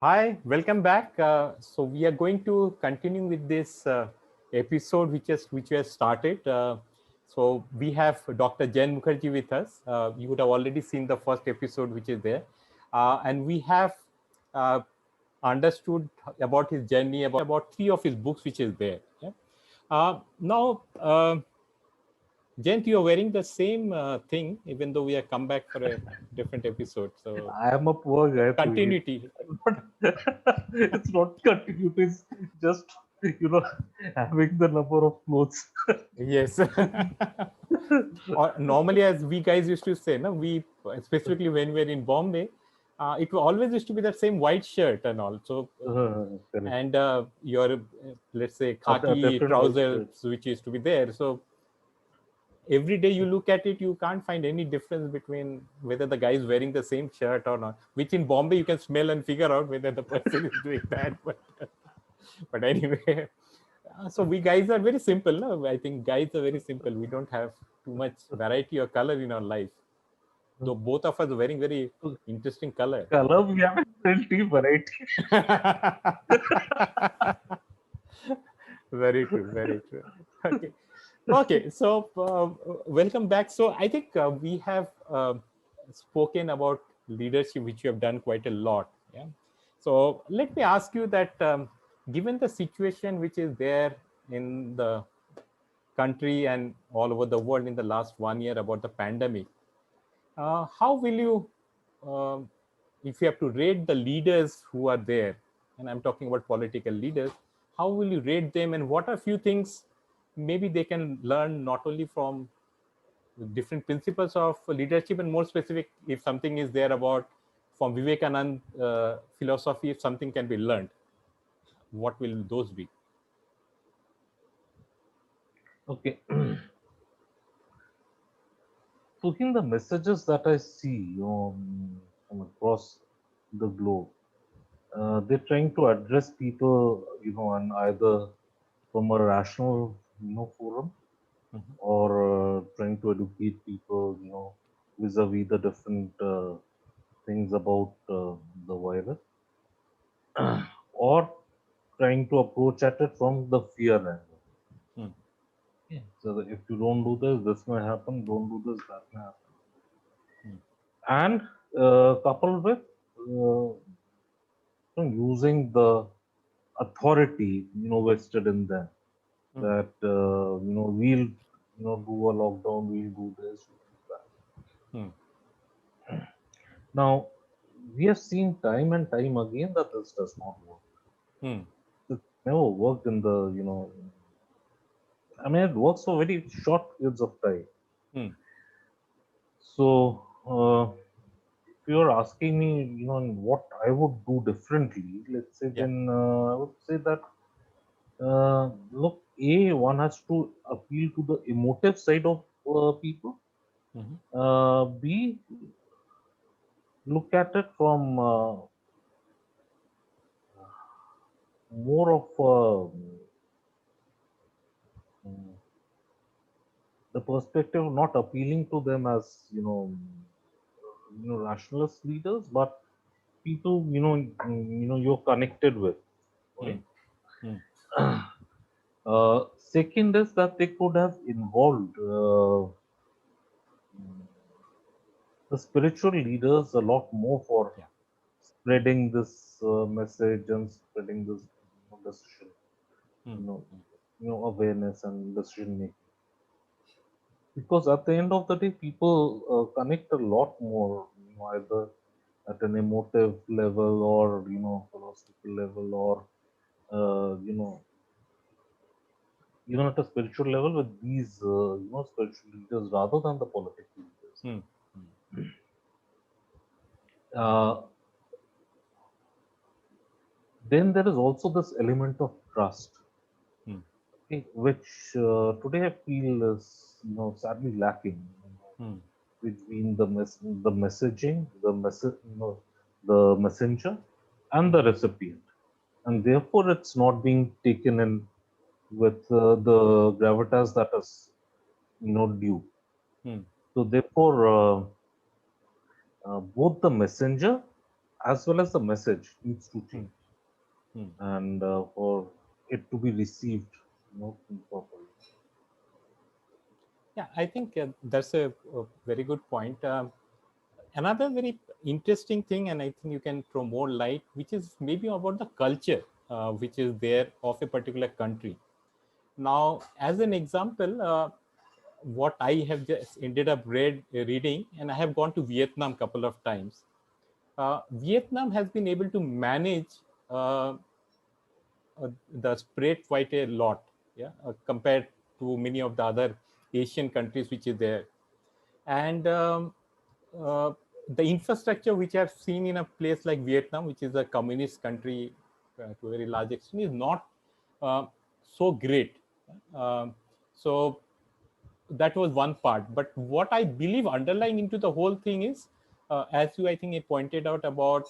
Hi, welcome back. So we are going to continue with this episode which we have started. So we have Dr. Jen Mukherjee with us. You would have already seen the first episode which is there, and we have uh, understood about his journey, about three of his books which is there. Yeah? Now, Jent, you are wearing the same thing, even though we have come back for a different episode. So I am a poor guy, Puneet. continuity. But it's not continuity, it's just, you know, having the number of clothes. Yes. Or normally, as we guys used to say, no, we specifically when we're in Bombay, it always used to be that same white shirt and all. So, Correct. and your let's say A khaki different white trousers, shirt. which used to be there. So every day you look at it, you can't find any difference between whether the guy is wearing the same shirt or not. Which in Bombay you can smell and figure out whether the person is doing that. But anyway, so we guys are very simple. No? I think guys are very simple. We don't have too much variety or color in our life. Though both of us are wearing very interesting color. Color, we have plenty variety. Very true. Very true. Okay. Okay. So welcome back. So I think we have spoken about leadership, which you have done quite a lot. Yeah. So let me ask you that given the situation which is there in the country and all over the world in the last 1 year about the pandemic, how will you, um, if you have to rate the leaders who are there, and I'm talking about political leaders, how will you rate them, and what are few things maybe they can learn not only from different principles of leadership, and more specific, if something is there about from Vivekanand philosophy, if something can be learned, what will those be? Okay. Looking the messages that I see, from across the globe, they're trying to address people, on either from a rational, forum, or trying to educate people, vis-a-vis the different things about the virus, or trying to approach at it from the fear angle. Hmm. Yeah. So that if you don't do this, this may happen. Don't do this, that may happen. And coupled with using the authority, vested in them, Hmm. that we'll do a lockdown, we'll do this, we'll do that. Hmm. Now, we have seen time and time again that this does not work. Hmm. It never worked in the, I mean, it works for very short periods of time. Hmm. So, if you're asking me, what I would do differently, let's say, Yeah. then I would say that, look, one has to appeal to the emotive side of people. Hmm. B, look at it from more of mm, the perspective of not appealing to them as rationalist leaders, but people you're connected with. Hmm. Right? Hmm. Second is that they could have involved the spiritual leaders a lot more for Yeah. spreading this message and spreading this decision, Hmm. you know, awareness and decision making. Because at the end of the day, people connect a lot more, either at an emotive level or philosophical level, or even at a spiritual level with these spiritual leaders rather than the political leaders. Hmm. Uh, then there is also this element of trust, Hmm. okay, which today I feel is sadly lacking, Hmm. between the messaging, the messenger and the recipient, Hmm. and therefore it's not being taken in with the gravitas that is due. Hmm. So therefore, both the messenger as well as the message needs to Hmm. change, Hmm. and for it to be received, properly. Yeah, I think that's a very good point. Another very interesting thing, and I think you can throw more light, which is maybe about the culture which is there of a particular country. Now, as an example, what I have just ended up reading, and I have gone to Vietnam couple of times. Vietnam has been able to manage uh, the spread quite a lot, yeah, compared to many of the other Asian countries which is there. And uh, the infrastructure which I've seen in a place like Vietnam, which is a communist country to a very large extent, is not uh, so great. Um, so that was one part. But what I believe underlying into the whole thing is, as you I think you pointed out about,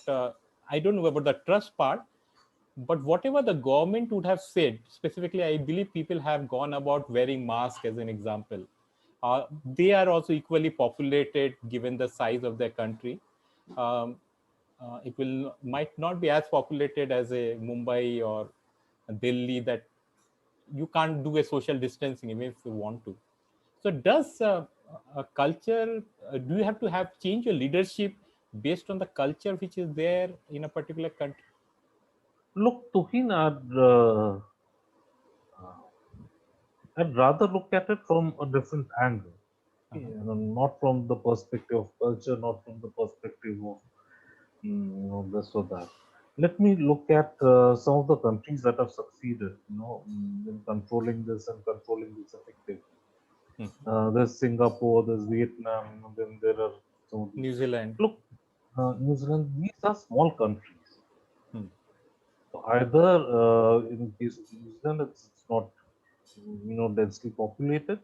I don't know about the trust part, but whatever the government would have said, specifically, I believe people have gone about wearing masks as an example. They are also equally populated given the size of their country. Um, it will might not be as populated as a Mumbai or Delhi, that you can't do a social distancing even if you want to. So does a culture, do you have to have change your leadership based on the culture which is there in a particular country? Look, Tuhin, I'd rather look at it from a different angle. Okay, Uh-huh. not from the perspective of culture, not from the perspective of this or that. Let me look at some of the countries that have succeeded, in controlling this and controlling this effectively. Hmm. There's Singapore, there's Vietnam, and then there are some of these. New Zealand. Look, New Zealand, these are small countries. Hmm. So either in case of New Zealand, it's not densely populated,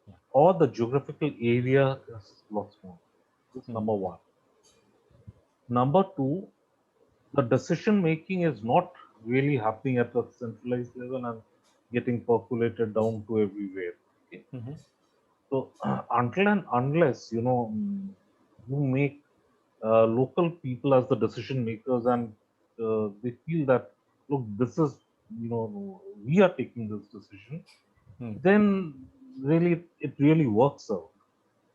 Yeah. or the geographical area is a lot smaller. That's Hmm. number one. Number two, the decision making is not really happening at a centralized level and getting percolated down to everywhere. Okay. Mhm. So until and unless you make local people as the decision makers, and they feel that, look, this is, we are taking this decision, Hmm. then really it really works out.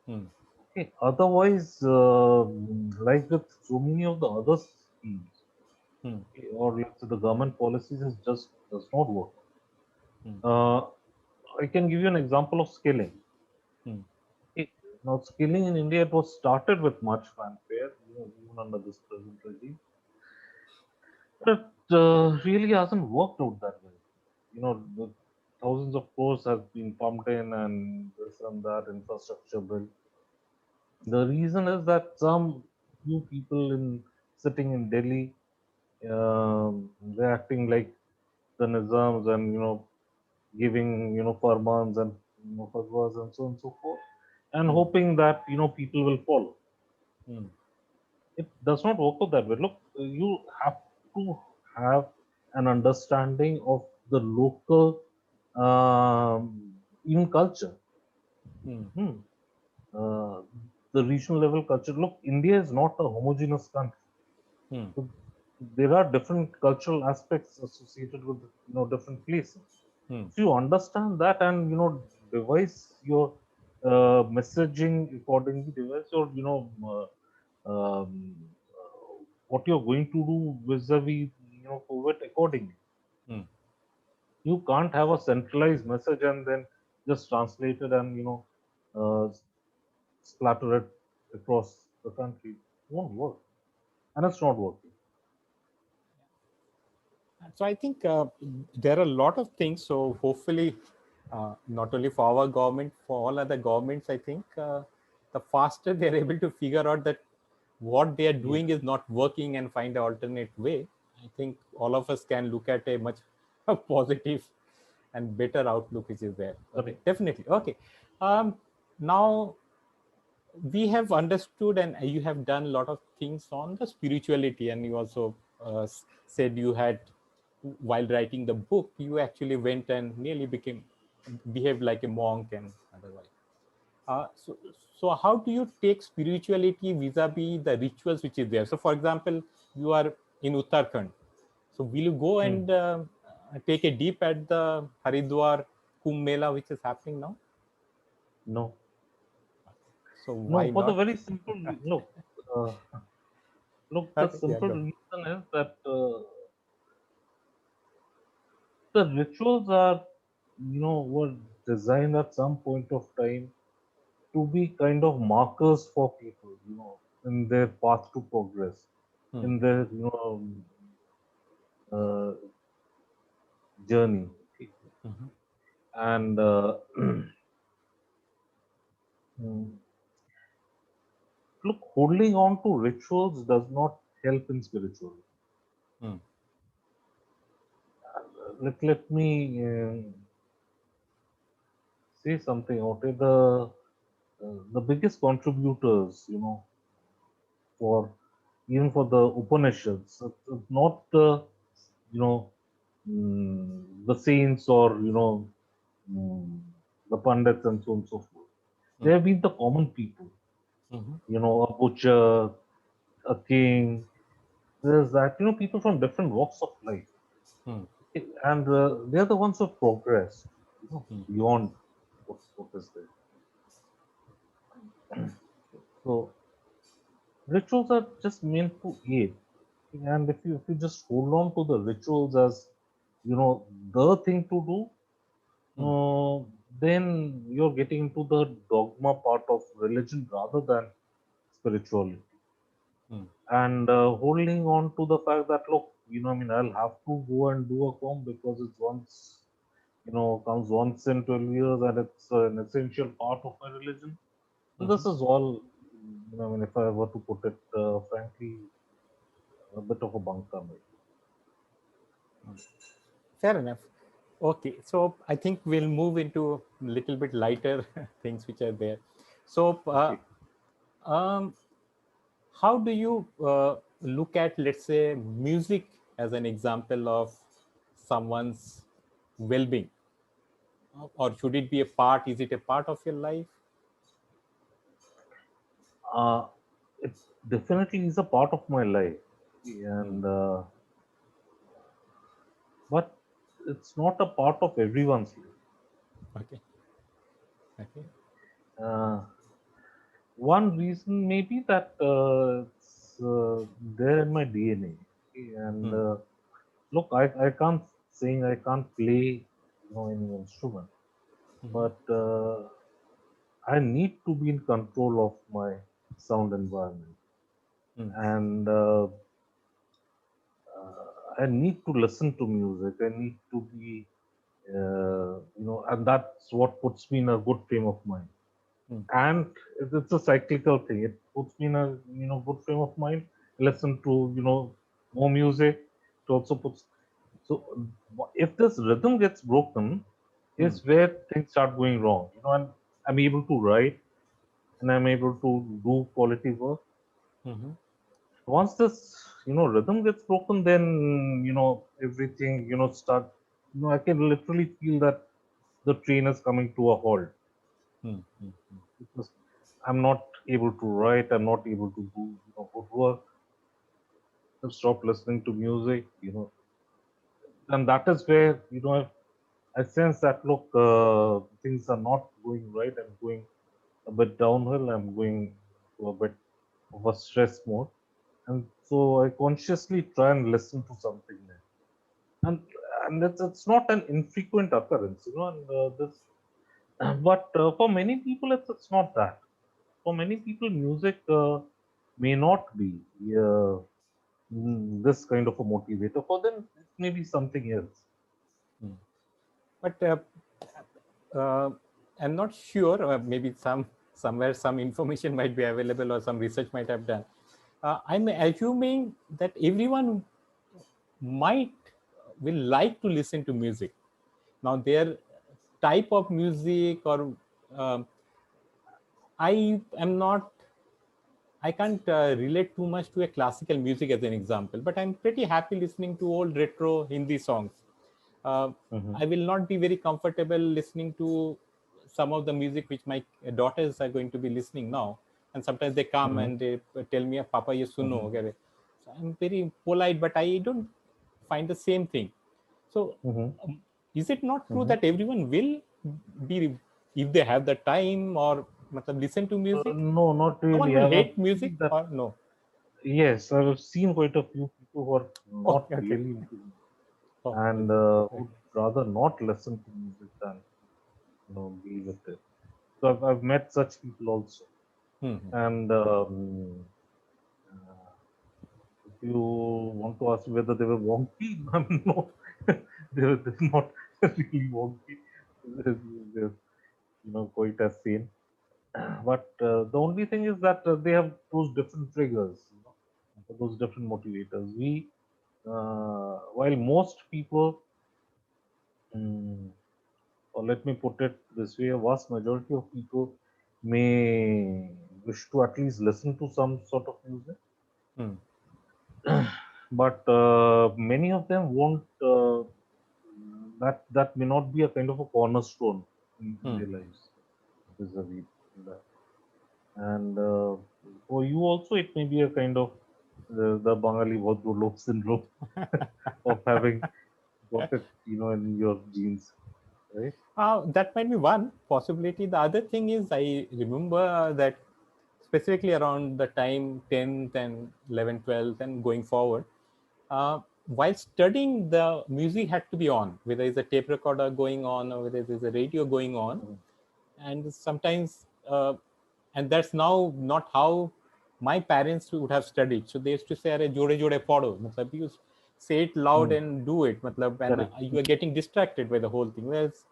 Hmm. Okay. Otherwise, like with so many of the other schemes, Hmm. okay, or let's say the government policies, is just does not work. Hmm. Uh, I can give you an example of skilling. Hmm. Okay. Now, skilling in India, it was started with much fanfare, even under this present regime, but really hasn't worked out that way. The thousands of crores have been pumped in, and this and that infrastructure built. The reason is that some few people in sitting in Delhi, they're acting like the Nizams, and giving farmans and fatwas and so on and so forth, and Hmm. hoping that people will follow. Hmm. It does not work out that way. Look, you have to have an understanding of the local, even culture. Hmm. Hmm. Uh, the regional level culture. Look, India is not a homogeneous country. Hmm. So there are different cultural aspects associated with different places. Hmm. So you understand that, and devise your messaging accordingly. Devise your what you're going to do vis-a-vis COVID accordingly. Hmm. You can't have a centralized message and then just translate it and uh, splatter it across the country. It won't work, and it's not working. So I think there are a lot of things. So hopefully, not only for our government, for all other governments, I think the faster they're able to figure out that what they are Yeah. doing is not working and find an alternate way, I think all of us can look at a much positive and better outlook which is there. Okay, Correct. definitely. Okay. Now we have understood, and you have done a lot of things on the spirituality, and you also said you had, while writing the book, you actually went and nearly became behaved like a monk and otherwise. So how do you take spirituality vis-a-vis the rituals which is there? So, for example, you are in Uttarakhand. So will you go and take a dip at the Haridwar Kumbh Mela, which is happening now? No, So no, why for the not? very simple look. Uh, Look, the Okay, yeah, simple go. reason is that the rituals are, were designed at some point of time to be kind of markers for people, in their path to progress, Hmm. in their, uh, journey. Okay. Mhm. And mm, look, holding on to rituals does not help in spirituality. Hmm. Let me say something. Okay, the biggest contributors, for even for the Upanishads, it's not the you know the saints or mm, the pandits and so on and so forth. They Hmm. have been the common people. Mhm. A butcher, a king. There's that people from different walks of life, Hmm. and they're the ones who have progressed, Hmm. beyond what is there. So rituals are just meant to aid, and if you just hold on to the rituals as the thing to do, Hmm. then you're getting into the dogma part of religion rather than spirituality. Hmm. And holding on to the fact that, look, I mean, I'll have to go and do a comb because it's once, comes once in 12 years and it's an essential part of my religion. And this Mhm. is all, I mean, if I were to put it frankly, a bit of a bunker, maybe. Fair enough. Okay, so I think we'll move into a little bit lighter things which are there. So, Okay. um, how do you look at, let's say, music as an example of someone's well-being, or should it be a part? Is it a part of your life? Uh, it definitely is a part of my life, Hmm. and but it's not a part of everyone's life. Okay. Okay. Uh, One reason may be that it's there in my DNA. Okay, and Hmm. look, I can't saying I can't play any instrument, Mhm. but I need to be in control of my sound environment, Hmm. and I need to listen to music. I need to be and that's what puts me in a good frame of mind. Hmm. And it's a cyclical thing. It puts me in a good frame of mind. Listen to more music. It also puts so if this rhythm gets broken, Hmm. is where things start going wrong. And I'm able to write and I'm able to do quality work. Mhm. Once this rhythm gets broken, then everything start. I can literally feel that the train is coming to a halt Hmm. Hmm. because I'm not able to write. I'm not able to do good work. I've stopped listening to music. And that is where I sense that, look, things are not going right. I'm going a bit downhill. I'm going to a bit of a stress mode, and so I consciously try and listen to something there. And it's not an infrequent occurrence, and this. But for many people, it's not that. For many people, music may not be uh, this kind of a motivator. For them, it may be something else. Hmm. But uh, I'm not sure. Maybe somewhere some information might be available or some research might have done. I'm assuming that everyone might will like to listen to music. Now, their type of music or um, I am not. I can't relate too much to a classical music as an example, but I'm pretty happy listening to old retro Hindi songs. Uh, Hmm. I will not be very comfortable listening to some of the music which my daughters are going to be listening now. And sometimes they come Hmm. and they tell me, "Papa, ye suno." Hmm. Okay. I'm very polite, but I don't find the same thing. So, Mhm. is it not true Mhm. that everyone will be, if they have the time or listen to music? No, not No one really. will I've hate music seen that. or no? Yes, I've seen quite a few people who are not Okay, okay. really into music Oh, and okay. would rather not listen to music than be with it. So I've met such people also. Mhm. And uh, if you want to ask whether they were wonky, I mean, no, they're not really wonky. They're quite as sane. But the only thing is that they have those different triggers, those different motivators. While most people, mm, or let me put it this way, a vast majority of people may wish to at least listen to some sort of music, Hmm. but many of them won't. That may not be a kind of a cornerstone in Hmm. their lives vis-a-vis that. And for you also, it may be a kind of the Bangali Vodolo syndrome of having got it, in your genes, right? That might be one possibility. The other thing is, I remember that specifically around the time 10th and 11th, 12th, and going forward, uh, while studying, the music had to be on, whether it's a tape recorder going on or whether there's a radio going on. Mhm. And sometimes, and that's now not how my parents would have studied. So they used to say, "Arey jode jode podo." Matlab, you say it loud Hmm. and do it. Matlab, and Correct. you are getting distracted by the whole thing. Whereas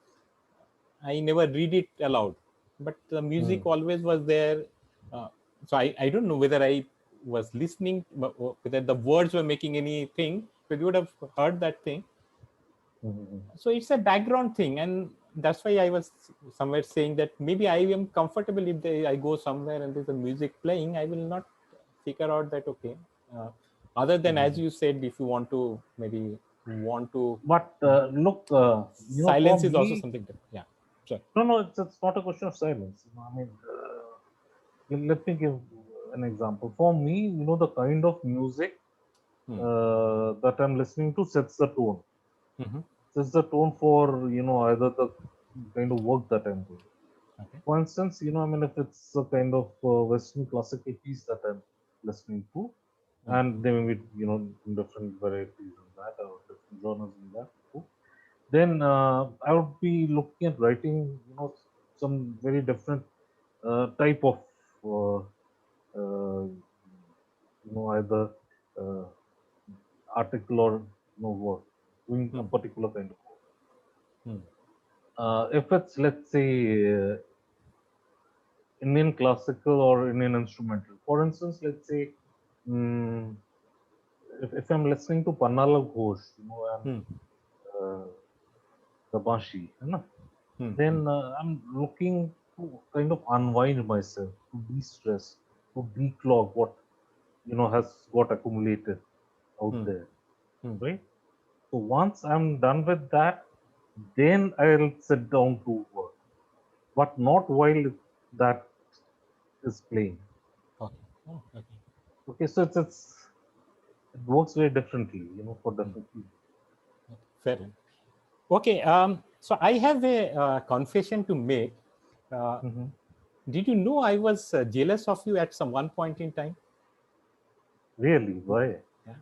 I never read it aloud, but the music Hmm. always was there. So I don't know whether I was listening, whether the words were making anything, but you would have heard that thing. Hmm. So it's a background thing, and that's why I was somewhere saying that maybe I am comfortable if I go somewhere and there's a music playing, I will not figure out that okay. Uh, Other than, as Hmm. you said, if you want to maybe want to, But look, for silence is also me, something different. Yeah, sure. no, it's not a question of silence. I mean, let me give an example. For me, the kind of music Hmm. that I'm listening to sets the tone. Mhm. Sets the tone for either the kind of work that I'm doing. Okay. For instance, I mean, if it's a kind of Western classical piece that I'm listening to, Hmm. and there may be different varieties in that or different genres in that too, then I would be looking at writing, some very different type of uh, either uh, article or work, doing a Hmm. particular kind of work. Hmm. If it's, let's say, Indian classical or Indian instrumental, for instance, let's say, mm, if I'm listening to Pannala Ghosh, and Hmm. uh, the Banshi, Hmm. Hmm. then I'm looking to kind of unwind myself, to de-stress, to declog what has got accumulated out Hmm. there, Hmm. right? So once I'm done with that, then I'll sit down to work, but not while that is playing. Okay. Oh, okay. Okay, so it works very differently, for Hmm. different people. Fair enough. Okay. So I have a confession to make. Uh, Hmm. did you know I was jealous of you at some one point in time? Really? Why? Yeah.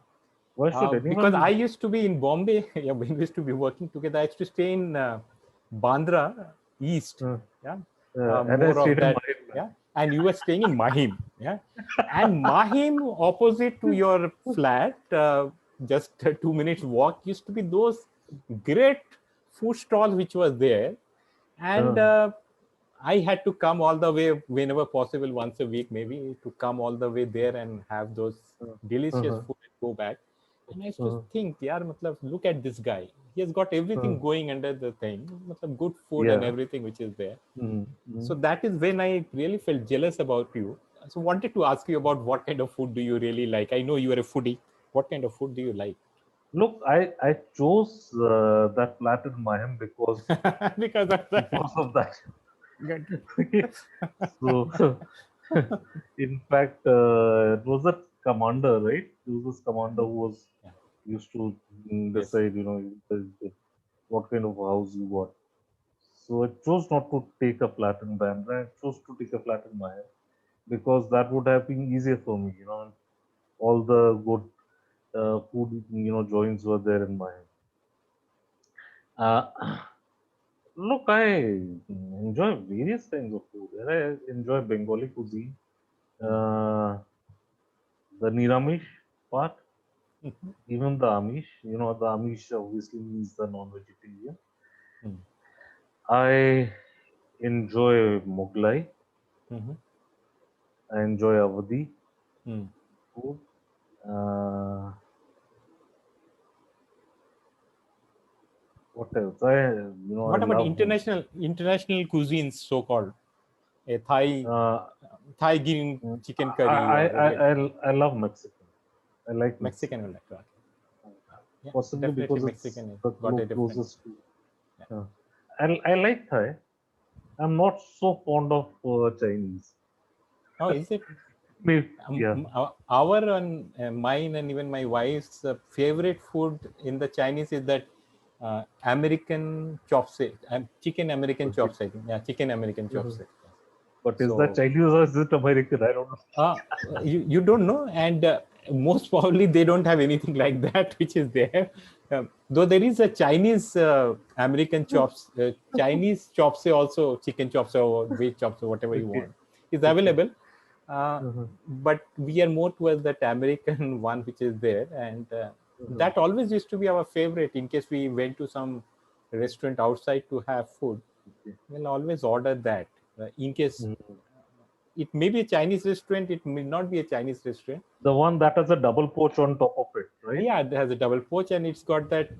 Why should anyone Because be I jealous? used to be in Bombay. Yeah, when we used to be working together, I used to stay in Bandra East. Uh, Yeah, and I more of stayed in that. Mahindra. Yeah, and you were staying in Mahim. Yeah, and Mahim, opposite to your flat, just a 2 minutes walk, used to be those great food stalls which was there, and Uh, I had to come all the way whenever possible, once a week maybe, to come all the way there and have those uh, delicious uh, food and go back. And I used to uh, think, yaar, matlab, look at this guy. He has got uh, everything going under the thing, matlab, good food and yeah. everything which is there. So Mm-hmm. that is when I really felt jealous about you. So wanted to ask you about what kind of food do you really like? I know you are a foodie. What kind of food do you like? Look, I chose that flat in Mahim Because of that. because of that. Good. Okay. So, in fact, it was a commander, right? There was this commander who was Yeah. used to Yes. decide, what kind of house you got. So I chose not to take a flat in Bandra. I chose to take a flat in Maya because that would have been easier for me. All the good food, joints were there in Maya. Uh, Look, I enjoy various kinds of food. I enjoy Bengali cuisine, Mm. uh, the Niramish part, Mhm. even the Amish. The Amish obviously means the non-vegetarian. Mm. I enjoy Mughlai. Mhm. I enjoy Awadhi Mm. food. Uh, what else? I What about love. international cuisines, so called a Uh, Thai green chicken I, curry I, or a I, I love Mexican. I like Mexican Mexican. will like that. Yeah, Possibly definitely because it's Mexican the got a different. closest to. Yeah. I like Thai. I'm not so fond of Chinese. Oh, is it? Yeah. Our and mine and even my wife's favorite food in the Chinese is that American chopstick, chicken American Okay. chopstick. Yeah, chicken American Mhm. chopstick. But is that So Chinese or is it American? I don't know. uh, you don't know, and most probably they don't have anything like that, which is there. Though there is a Chinese American Chinese chopstick also, chicken chopstick or veg chopstick, whatever you Okay. want, is Okay. available. Uh, Uh-huh. but we are more towards that American one, which is there, and Uh-huh. that always used to be our favorite. In case we went to some restaurant outside to have food, Okay. we'll always order that. In case Mhm. it may be a Chinese restaurant, it may not be a Chinese restaurant. The one that has a double poach on top of it, right? Yeah, it has a double poach and it's got that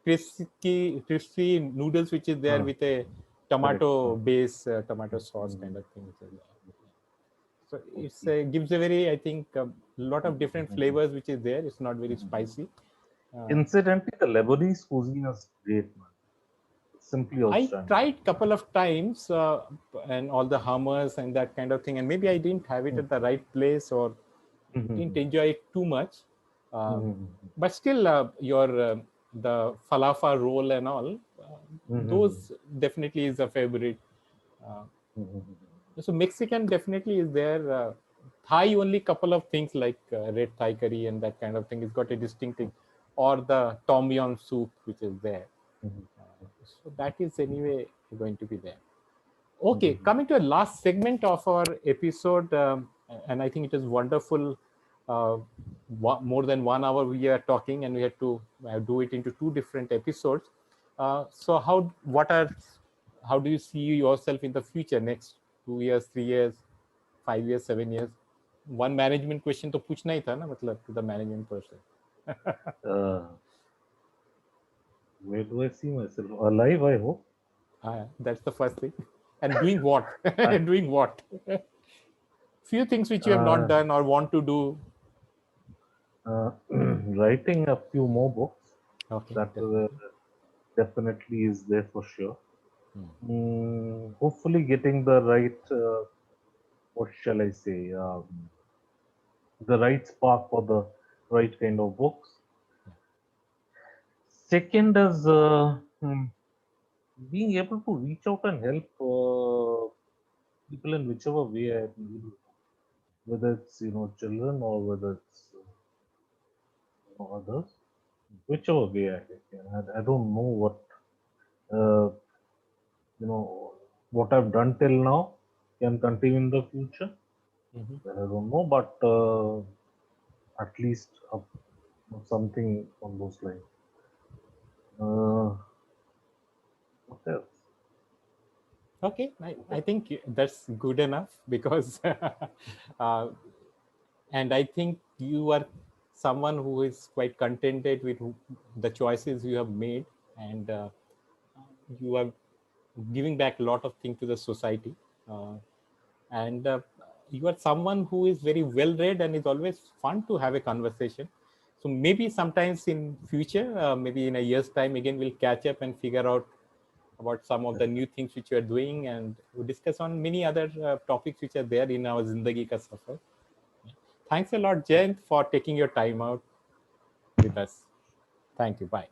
crispy noodles which is there Uh, with a Correct. tomato base, tomato sauce kind Mhm. of thing. Which is there. So it's Okay. gives a very, I think, a lot of different Mhm. flavors which is there. It's not very Mhm. spicy. Uh, Incidentally, the Lebanese cuisine is great, man. It's simply I outstanding. tried couple of times and all the hummus and that kind of thing, and maybe I didn't have it at the right place or didn't Mhm. enjoy it too much. Um, Mhm. but still, your the falafel roll and all, Mhm. those definitely is a favorite. Uh, Mhm. so Mexican definitely is there. Thai only couple of things like red Thai curry and that kind of thing. It's got a distinctive, or the tom yum soup which is there. Mhm. So that is anyway going to be there. Okay, Mhm. coming to a last segment of our episode, and I think it is wonderful. Uh, More than 1 hour we are talking, and we had to do it into two different episodes. So, how do you see yourself in the future? Next 2 years, 3 years, 5 years, 7 years? One management question तो पूछना ही था ना मतलब to the management person. Uh, where do I see myself? Alive, I hope. That's the first thing. And doing what? I, Doing what? Few things which you have not uh, done or want to do. writing a few more books. Okay, That definitely. definitely is there for sure. Hmm. Hopefully, getting the right, what shall I say, the right spark for the right kind of books. Second is being able to reach out and help people in whichever way I am able to, whether it's children or whether it's others, whichever way I can. I don't know uh, what I've done till now can continue in the future. Mhm. That I don't know, but at least something on those lines. Uh, what else? Okay, I think that's good enough because, uh, and I think you are someone who is quite contented with the choices you have made, and you are giving back a lot of things to the society. Uh, and you are someone who is very well read and is always fun to have a conversation. So maybe sometimes in future, maybe in a year's time again, we'll catch up and figure out about some of the new things which you are doing, and we discuss on many other topics which are there in our zindagi ka safar. Thanks a lot, Jayant, for taking your time out with us. Thank you. Bye.